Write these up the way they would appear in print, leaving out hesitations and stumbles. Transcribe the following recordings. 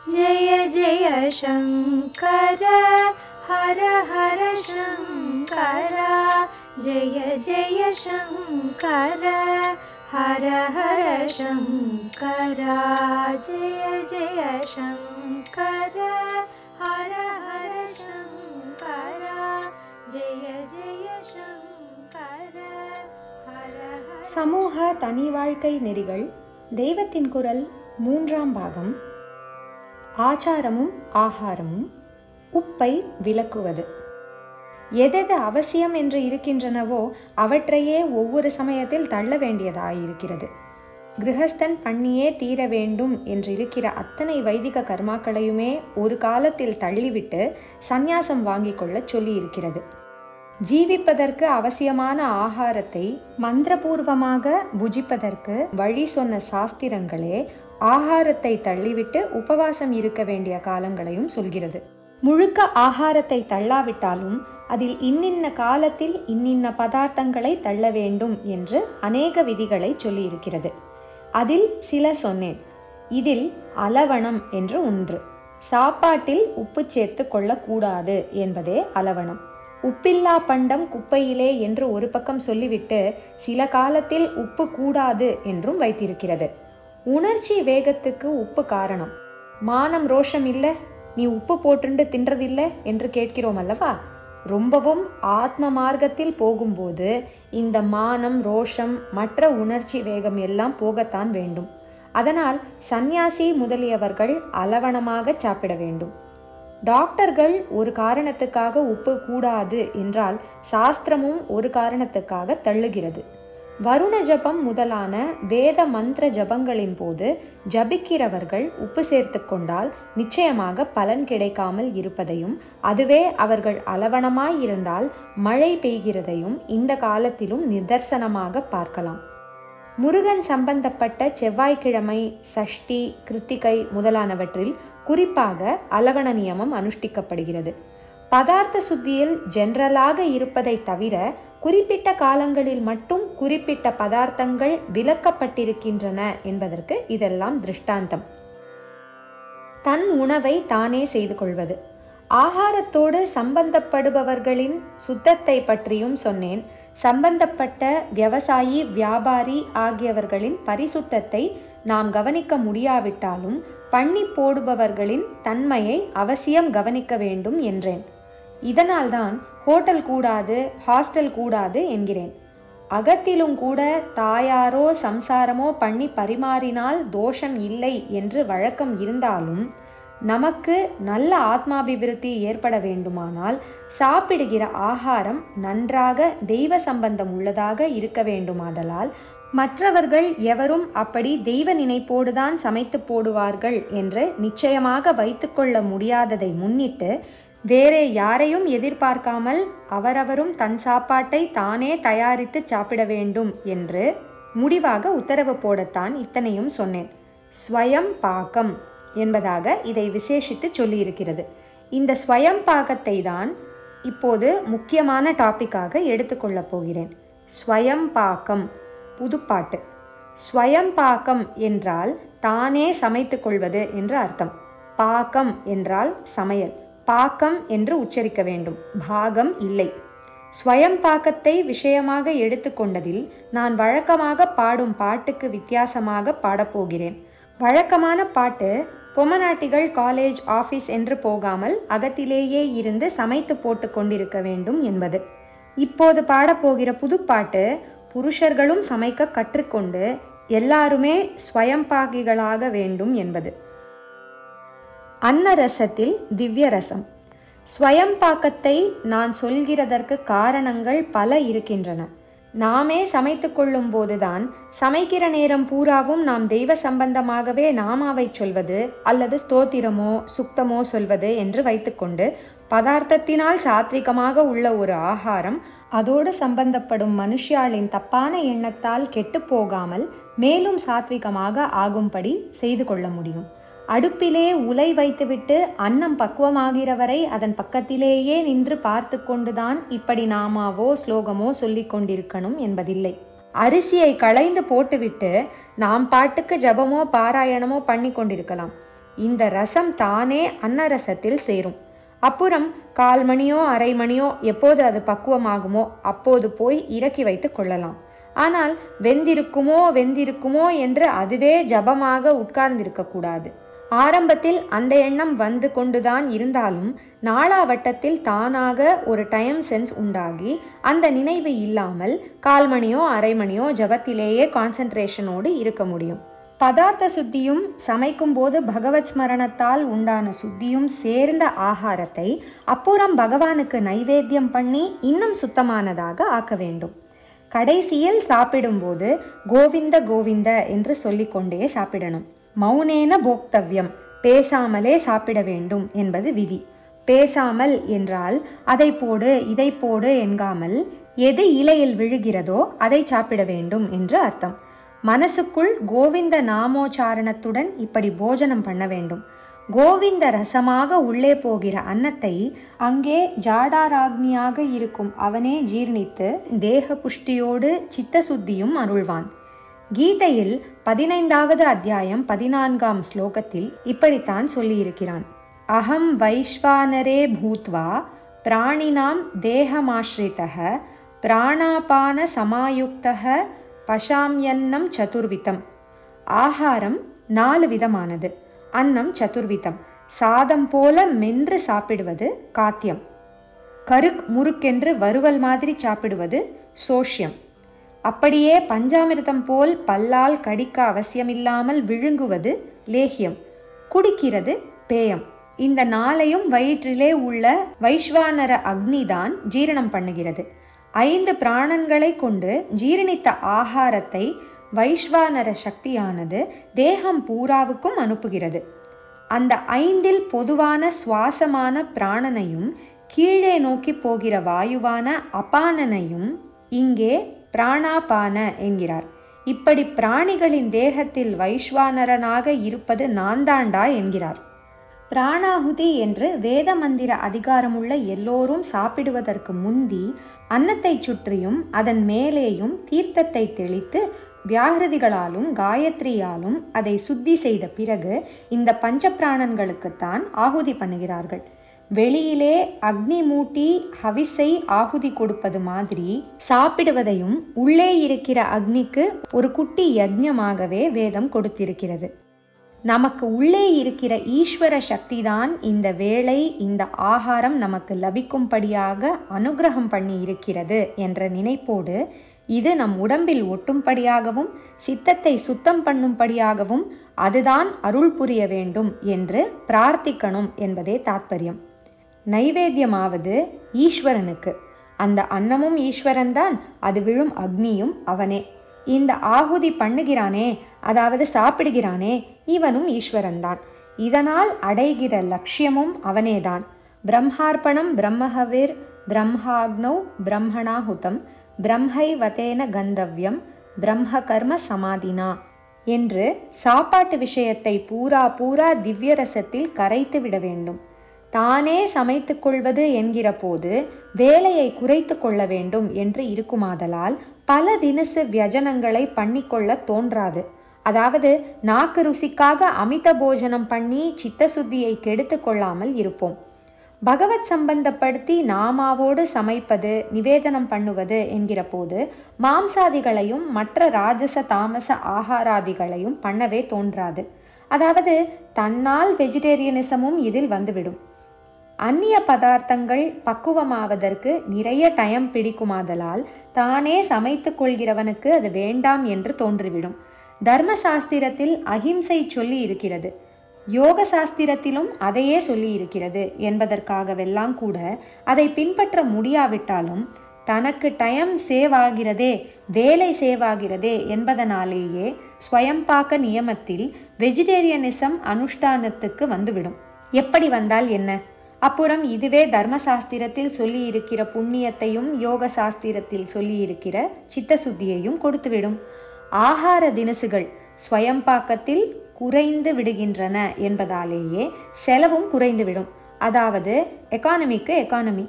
जय जय शङ्कर हर हर शङ्कर जय जय शङ्कर हर हर शङ्कर जय जय शङ्कर हर हर शङ्कर जय जय शङ्कर हर हर. சமூக தனி வாழ்க்கை நெறிகள் தெய்வத்தின் குரல் 3ஆம் பாகம். ஆச்சாரமும் ஆகாரமும். உப்பை விலக்குவது. எதெது அவசியம் என்று இருக்கின்றனவோ அவற்றையே ஒவ்வொரு சமயத்தில் தள்ள வேண்டியதாயிருக்கிறது. கிரகஸ்தன் பண்ணியே தீர வேண்டும் என்றிருக்கிற அத்தனை வைதிக கர்மாக்களையுமே ஒரு காலத்தில் தள்ளிவிட்டு சந்நியாசம் வாங்கிக் கொள்ள சொல்லி இருக்கிறது. ஜீவிப்பதற்கு அவசியமான ஆகாரத்தை மந்திரபூர்வமாக புஜிப்பதற்கு வழி சொன்ன சாஸ்திரங்களே ஆகாரத்தை தள்ளிவிட்டு உபவாசம் இருக்க வேண்டிய காலங்களையும் சொல்கிறது. முழுக்க ஆகாரத்தை தள்ளாவிட்டாலும் அதில் இன்னின்ன காலத்தில் இன்னின்ன பதார்த்தங்களை தள்ள வேண்டும் என்று அநேக விதிகளை சொல்லி இருக்கிறது. அதில் சில சொன்னேன். இதில் அலவணம் என்று ஒன்று. சாப்பாட்டில் உப்பு சேர்த்து கொள்ளக்கூடாது என்பதே அலவணம். உப்பில்லா பண்டம் குப்பையிலே என்று ஒரு பக்கம் சொல்லிவிட்டு சில காலத்தில் உப்பு கூடாது என்றும் வைத்திருக்கிறது. உணர்ச்சி வேகத்துக்கு உப்பு காரணம். மானம் ரோஷம் இல்லை, நீ உப்பு போட்டுண்டு தின்றதில்லை என்று கேட்கிறோம் அல்லவா? ரொம்பவும் ஆத்ம மார்க்கத்தில் போகும்போது இந்த மானம் ரோஷம் மற்ற உணர்ச்சி வேகம் எல்லாம் போகத்தான் வேண்டும். அதனால் சந்நியாசி முதலியவர்கள் அலவணமாக சாப்பிட வேண்டும். டாக்டர்கள் ஒரு காரணத்துக்காக உப்பு கூடாது என்றால் சாஸ்திரமும் ஒரு காரணத்துக்காக தள்ளுகிறது. வருண ஜபம் முதலான வேத மந்திர ஜபங்களின் போது ஜபிக்கிறவர்கள் உப்பு சேர்த்து கொண்டால் நிச்சயமாக பலன் கிடைக்காமல் இருப்பதையும், அதுவே அவர்கள் அலவணமாய் இருந்தால் மழை பெய்கிறதையும் இந்த காலத்திலும் நிதர்சனமாக பார்க்கலாம். முருகன் சம்பந்தப்பட்ட செவ்வாய்க்கிழமை, சஷ்டி, கிருத்திகை முதலானவற்றில் குறிப்பாக அலவண நியமம் அனுஷ்டிக்கப்படுகிறது. பதார்த்த சுத்தியில் ஜெனரலாக இருப்பதை தவிர குறிப்பிட்ட காலங்களில் மட்டும் குறிப்பிட்ட பதார்த்தங்கள் விலக்கப்பட்டிருக்கின்றன என்பதற்கு இதெல்லாம் திருஷ்டாந்தம். தன் உணவை தானே செய்து கொள்வது. ஆகாரத்தோடு சம்பந்தப்படுபவர்களின் சுத்தத்தை பற்றியும் சொன்னேன். சம்பந்தப்பட்ட விவசாயி, வியாபாரி ஆகியவர்களின் பரிசுத்தத்தை நாம் கவனிக்க முடியாவிட்டாலும் பண்ணி போடுபவர்களின் தன்மையை அவசியம் கவனிக்க வேண்டும் என்றேன். இதனால்தான் ஹோட்டல் கூடாது, ஹாஸ்டல் கூடாது என்கிறேன். அகத்திலும் கூட தாயாரோ சம்சாரமோ பண்ணி பரிமாறினால் தோஷம் இல்லை என்று வழக்கம் இருந்தாலும் நமக்கு நல்ல ஆத்மாபிவிருத்தி ஏற்பட வேண்டுமானால் சாப்பிடுகிற ஆகாரம் நன்றாக தெய்வ சம்பந்தம் உள்ளதாக இருக்க வேண்டுமாதலால் மற்றவர்கள் எவரும் அப்படி தெய்வ நினைப்போடுதான் சமைத்து போடுவார்கள் என்று நிச்சயமாக வைத்துக்கொள்ள முடியாததை முன்னிட்டு வேறே யாரையும் எதிர்பார்க்காமல் அவரவரும் தன் சாப்பாட்டை தானே தயாரித்து சாப்பிட வேண்டும் என்று முடிவாக உத்தரவு போடத்தான் இத்தனையும் சொன்னேன். ஸ்வயம் பாகம் என்பதாக இதை விசேஷித்து சொல்லியிருக்கிறது. இந்த ஸ்வயம் பாகத்தை தான் இப்போது முக்கியமான டாபிக்காக எடுத்துக்கொள்ளப் போகிறேன். ஸ்வயம் பாகம், புதுப்பாட்டு. ஸ்வயம் பாகம் என்றால் தானே சமைத்து கொள்வது என்று அர்த்தம். பாகம் என்றால் சமையல். பாக்கம் என்று உச்சரிக்க வேண்டும், பாகம் இல்லை. ஸ்வயம் பாக்கத்தை விஷயமாக எடுத்துக்கொண்டதில் நான் வழக்கமாக பாடும் பாட்டுக்கு வித்தியாசமாக பாடப்போகிறேன். வழக்கமான பாட்டு பொம்மநாட்டிகள் காலேஜ், ஆபீஸ் என்று போகாமல் அகத்திலேயே இருந்து சமைத்து போட்டு கொண்டிருக்க வேண்டும் என்பது. இப்போது பாடப்போகிற புதுப்பாட்டு புருஷர்களும் சமைக்க கற்றுக்கொண்டு எல்லாருமே ஸ்வயம்பாகிகளாக வேண்டும் என்பது. அன்னரசத்தில் திவ்ய ரசம். ஸ்வயம்பாக்கத்தை நான் சொல்கிறதற்கு காரணங்கள் பல இருக்கின்றன. நாமே சமைத்து கொள்ளும் போதுதான் சமைக்கிற நேரம் பூராவும் நாம் தெய்வ சம்பந்தமாகவே நாமாவை சொல்வது அல்லது ஸ்தோத்திரமோ சுக்தமோ சொல்வது என்று வைத்துக்கொண்டு பதார்த்தத்தினால் சாத்விகமாக உள்ள ஒரு ஆகாரம் அதோடு சம்பந்தப்படும் மனுஷியாளின் தப்பான எண்ணத்தால் கெட்டு போகாமல் மேலும் சாத்விகமாக ஆகும்படி செய்து கொள்ள முடியும். அடுப்பிலே உலை வைத்துவிட்டு அன்னம் பக்குவமாகிற வரை அதன் பக்கத்திலேயே நின்று பார்த்து கொண்டுதான் இப்படி நாமாவோ ஸ்லோகமோ சொல்லிக் கொண்டிருக்கணும் என்பதில்லை. அரிசியை களைந்து போட்டுவிட்டு நாம் பாட்டுக்கு ஜபமோ பாராயணமோ பண்ணி கொண்டிருக்கலாம். இந்த ரசம் தானே அன்னரசத்தில் சேரும். அப்புறம் 1/4 மணியோ 1/2 மணியோ எப்போது அது பக்குவமாகுமோ அப்போது போய் இறக்கி வைத்து கொள்ளலாம். ஆனால் வெந்திருக்குமோ என்று அதுவே ஜபமாக உட்கார்ந்திருக்க கூடாது. ஆரம்பத்தில் அந்த எண்ணம் வந்து கொண்டுதான் இருந்தாலும் நாளாவட்டத்தில் தானாக ஒரு டைம் சென்ஸ் உண்டாகி அந்த நினைவு இல்லாமல் 1/4 மணியோ 1/2 மணியோ ஜபத்திலேயே கான்சென்ட்ரேஷனோடு இருக்க முடியும். பதார்த்த சுத்தியும் சமைக்கும் போது பகவத் ஸ்மரணத்தால் உண்டான சுத்தியும் சேர்ந்த ஆகாரத்தை அப்புறம் பகவானுக்கு நைவேத்தியம் பண்ணி இன்னும் சுத்தமானதாக ஆக்க வேண்டும். கடைசியில் சாப்பிடும்போது கோவிந்த கோவிந்த என்று சொல்லிக்கொண்டே சாப்பிடணும். மௌனேன போக்தவ்யம், பேசாமலே சாப்பிட வேண்டும் என்பது விதி. பேசாமல் என்றால் அதை போடு இதை போடு என்காமல் எது இலையில் விழுகிறதோ அதை சாப்பிட வேண்டும் என்று அர்த்தம். மனசுக்குள் கோவிந்த நாமோச்சாரணத்துடன் இப்படி போஜனம் பண்ண வேண்டும். கோவிந்த ரசமாக உள்ளே போகிற அன்னத்தை அங்கே ஜாடாராக்னியாக இருக்கும் அவனே ஜீர்ணித்து தேக புஷ்டியோடு சித்த சுத்தியும் அருள்வான். கீதையில் 15வது அத்தியாயம் 14ஆம் ஸ்லோகத்தில் இப்படித்தான் சொல்லியிருக்கிறான். அகம் வைஸ்வானரே பூத்வா பிராணினாம் தேகமாஸ்ரிதः பிராணாபான சமாயுக்தः பஷாம்யன்னம் சதுர்விதம். ஆகாரம் 4 விதமானது. அன்னம் சதுர்விதம். சாதம் போல மென்று சாப்பிடுவது காத்தியம். கருக் முறுக்கென்று வறுவல் மாதிரி சாப்பிடுவது சோஷ்யம். அப்படியே பஞ்சாமிர்தம் போல் பல்லால் கடிக்க அவசியமில்லாமல் விழுங்குவது லேஹ்யம். குடிக்கிறது பேயம். இந்த 4ஐயும் வயிற்றிலே உள்ள வைஸ்வானர அக்னிதான் ஜீரணம் பண்ணுகிறது. 5 பிராணன்களை கொண்டு ஜீரணித்த ஆகாரத்தை வைஸ்வானர சக்தியானது தேகம் பூராவுக்கும் அனுப்புகிறது. அந்த 5இல் பொதுவான சுவாசமான பிராணனையும் கீழே நோக்கி போகிற வாயுவான அபானனையும் இங்கே பிராணாபான என்கிறார். இப்படி பிராணிகளின் தேகத்தில் வைஸ்வானரனாக இருப்பது நான் தாண்டா என்கிறார். பிராணாகுதி என்று வேத மந்திர அதிகாரமுள்ள எல்லோரும் சாப்பிடுவதற்கு முந்தி அன்னத்தை சுற்றியும் அதன் மேலேயும் தீர்த்தத்தை தெளித்து வியாகிருதிகளாலும் காயத்ரியாலும் அதை சுத்தி செய்த பிறகு இந்த பஞ்ச பிராணன்களுக்குத்தான் ஆகுதி பண்ணுகிறார்கள். வெளியிலே அக்னி மூட்டி ஹவிஸை ஆகுதி கொடுப்பது மாதிரி சாப்பிடுவதையும் உள்ளே இருக்கிற அக்னிக்கு ஒரு குட்டி யஜ்ஞமாகவே வேதம் கொடுத்திருக்கிறது. நமக்கு உள்ளே இருக்கிற ஈஸ்வர சக்திதான் இந்த வேளை இந்த ஆகாரம் நமக்கு லபிக்கும்படியாக அனுகிரகம் பண்ணி இருக்கிறது என்ற நினைப்போடு இது நம் உடம்பில் ஒட்டும்படியாகவும் சித்தத்தை சுத்தம் பண்ணும்படியாகவும் அதுதான் அருள் புரிய வேண்டும் என்று பிரார்த்திக்கணும் என்பதே தாத்பரியம். நைவேத்தியமாவது ஈஸ்வரனுக்கு. அந்த அன்னமும் ஈஸ்வரன்தான், அது விழும் அக்னியும் அவனே. இந்த ஆகுதி பண்ணுகிறானே, அதாவது சாப்பிடுகிறானே, இவனும் ஈஸ்வரன்தான். இதனால் அடைகிற லட்சியமும் அவனேதான். பிரம்மார்ப்பணம் பிரம்மஹவிர் பிரம்மாக்னௌ பிரம்மணாஹுதம் பிரம்மைவதேன கந்தவ்யம் பிரம்ம கர்ம சமாதினா என்று சாப்பாட்டு விஷயத்தை பூரா திவ்ய ரசத்தில் கரைத்து விட வேண்டும். தானே சமைத்து கொள்வது என்கிற போது வேலையை குறைத்து கொள்ள வேண்டும் என்று இருக்குமாதலால் பல தினசு வியஜனங்களை பண்ணிக்கொள்ள தோன்றாது. அதாவது நாக்கு ருசிக்காக அமித போஜனம் பண்ணி சித்த சுத்தியை கெடுத்து கொள்ளாமல் இருப்போம். பகவத் சம்பந்தப்படுத்தி நாமாவோடு சமைப்பது நிவேதனம் பண்ணுவது என்கிற போது மாம்சாதிகளையும் மற்ற ராஜச தாமச ஆகாராதிகளையும் பண்ணவே தோன்றாது. அதாவது தன்னால் வெஜிடேரியனிசமும் இதில் வந்துவிடும். அந்நிய பதார்த்தங்கள் பக்குவமாவதற்கு நிறைய டைம் பிடிக்குமாதலால் தானே சமைத்து கொள்கிறவனுக்கு அது வேண்டாம் என்று தோன்றிவிடும். தர்ம சாஸ்திரத்தில் அஹிம்சை சொல்லி இருக்கிறது, யோக சாஸ்திரத்திலும் அதையே சொல்லி இருக்கிறது என்பதற்காகவெல்லாம் கூட அதை பின்பற்ற முடியாவிட்டாலும் தனக்கு டைம் சேவ் ஆகிறதே, வேலை சேவ் ஆகிறதே என்பதனாலேயே ஸ்வயம்பாக்க நியமத்தில் வெஜிடேரியனிசம் அனுஷ்டானத்துக்கு வந்துவிடும். எப்படி வந்தால் என்ன? அப்புறம் இதுவே தர்மசாஸ்திரத்தில் சொல்லி இருக்கிற புண்ணியத்தையும் யோக சாஸ்திரத்தில் சொல்லி இருக்கிற சித்த சுத்தியையும் கொடுத்துவிடும். ஆகார தினசுகள் ஸ்வயம்பாக்கத்தில் குறைந்து விடுகின்றன என்பதாலேயே செலவும் குறைந்துவிடும். அதாவது எக்கானமிக்கு எக்கானமி.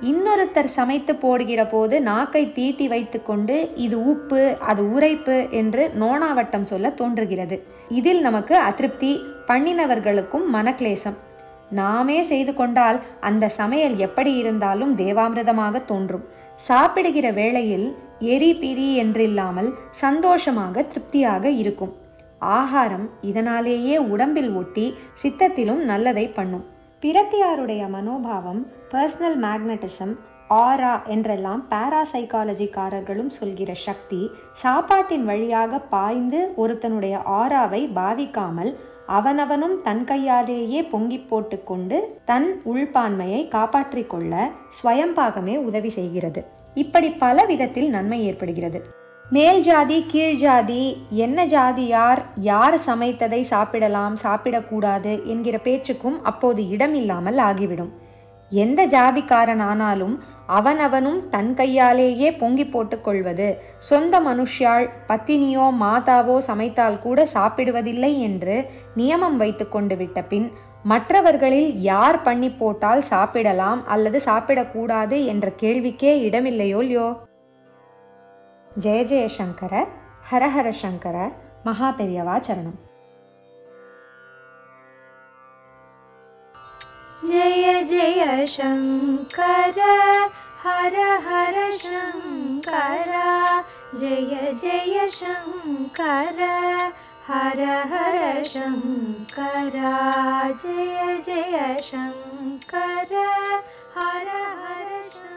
இன்னொருத்தர் சமைத்து போடுகிற போது நாக்கை தீட்டி வைத்து கொண்டு இது உப்பு அது உரைப்பு என்று நோனாவட்டம் சொல்ல தோன்றுகிறது. இதில் நமக்கு அதிருப்தி, பண்ணினவர்களுக்கும் மனக்லேசம். நாமே செய்து கொண்டால் அந்த சமையல் எப்படி இருந்தாலும் தேவாமிர்தமாக தோன்றும். சாப்பிடுகிற வேளையில் எரி பிரி என்றில்லாமல் சந்தோஷமாக திருப்தியாக இருக்கும். ஆகாரம் இதனாலேயே உடம்பில் ஒட்டி சித்தத்திலும் நல்லதை பண்ணும். பிரத்தியாருடைய மனோபாவம், பர்சனல் மேக்னட்டிசம், ஆரா என்றெல்லாம் பாராசைக்காலஜிக்காரர்களும் சொல்கிற சக்தி சாப்பாட்டின் வழியாக பாய்ந்து ஒருத்தனுடைய ஆராவை பாதிக்காமல் அவனவனும் தன் கையாலேயே பொங்கி போட்டு கொண்டு தன் உள்பான்மையை காப்பாற்றிக் கொள்ள ஸ்வயம்பாகமே உதவி செய்கிறது. இப்படி பல விதத்தில் நன்மை ஏற்படுகிறது. மேல் ஜாதி கீழ் ஜாதி, என்ன ஜாதி யார் சமைத்ததை சாப்பிடலாம் சாப்பிடக்கூடாது என்கிற பேச்சுக்கும் அப்போது இடம் இல்லாமல் ஆகிவிடும். எந்த ஜாதிக்காரன் ஆனாலும் அவனவனும் தன் கையாலேயே பொங்கி போட்டுக் கொள்வது, சொந்த மனுஷியாள் பத்தினியோ மாதாவோ சமைத்தால் கூட சாப்பிடுவதில்லை என்று நியமம் வைத்து கொண்டு விட்ட பின் மற்றவர்களில் யார் பண்ணி போட்டால் சாப்பிடலாம் அல்லது சாப்பிடக்கூடாது என்ற கேள்விக்கே இடமில்லையோல்யோ. ஜெய ஜெய சங்கர, ஹரஹர சங்கர, மகா பெரியவா சரணம். जय जय शंकर हर हर शंकर, जय जय शंकर हर हर शंकर, जय जय शंकर हर हर शंकर.